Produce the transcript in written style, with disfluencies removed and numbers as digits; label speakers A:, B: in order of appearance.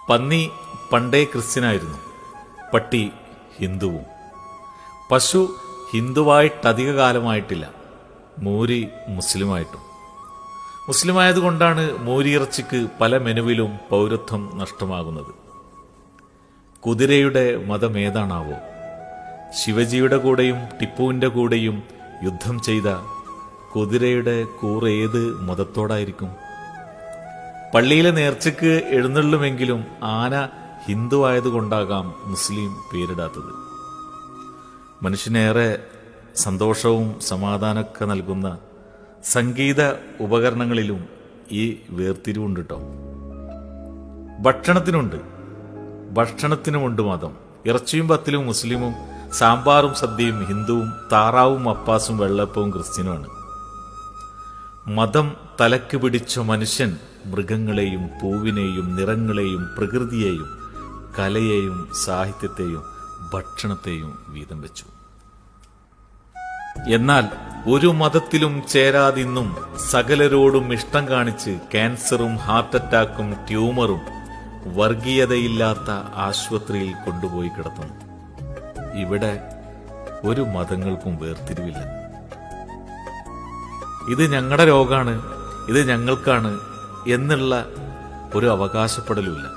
A: പന്നി പണ്ടേ ക്രിസ്ത്യനായിരുന്നു, പട്ടി ഹിന്ദുവും. പശു ഹിന്ദുവായിട്ടധിക കാലമായിട്ടില്ല, മൂരി മുസ്ലിമായിട്ടും. മുസ്ലിമായതുകൊണ്ടാണ് മൂരിയിറച്ചിക്ക് പല മെനുവിലും പൗരത്വം നഷ്ടമാകുന്നത്. കുതിരയുടെ മതമേതാണാവോ? ശിവജിയുടെ കൂടെയും ടിപ്പുവിൻ്റെ കൂടെയും യുദ്ധം ചെയ്ത കുതിരയുടെ കൂറ് ഏത് മതത്തോടായിരിക്കും? പള്ളിയിലെ നേർച്ചയ്ക്ക് എഴുന്നള്ളുമെങ്കിലും ആന ഹിന്ദു ആയതുകൊണ്ടാകാം മുസ്ലിം പേരിടാത്തത്. മനുഷ്യനേറെ സന്തോഷവും സമാധാനമൊക്കെ നൽകുന്ന സംഗീത ഉപകരണങ്ങളിലും ഈ വേർതിരിവുണ്ട് കേട്ടോ. ഭക്ഷണത്തിനുമുണ്ട് മതം. ഇറച്ചിയും പത്തിലും മുസ്ലിമും, സാമ്പാറും സദ്യയും ഹിന്ദുവും, താറാവും അപ്പാസും വെള്ളപ്പവും ക്രിസ്ത്യനുമാണ്. മതം തലക്ക് പിടിച്ച മനുഷ്യൻ മൃഗങ്ങളെയും പൂവിനെയും നിറങ്ങളെയും പ്രകൃതിയെയും കലയെയും സാഹിത്യത്തെയും ഭക്ഷണത്തെയും വീതം വെച്ചു. എന്നാൽ ഒരു മതത്തിലും ചേരാതിന്നും സകലരോടും ഇഷ്ടം കാണിച്ച് ക്യാൻസറും ഹാർട്ട് അറ്റാക്കും ട്യൂമറും വർഗീയതയില്ലാത്ത ആശുപത്രിയിൽ കൊണ്ടുപോയി കിടത്തുന്നു. ഇവിടെ ഒരു മതങ്ങൾക്കും വേർതിരിവില്ല. ഇത് ഞങ്ങളുടെ രോഗാണ്, ഇത് ഞങ്ങൾക്കാണ് എന്നുള്ള ഒരു അവകാശപ്പെടലുമില്ല.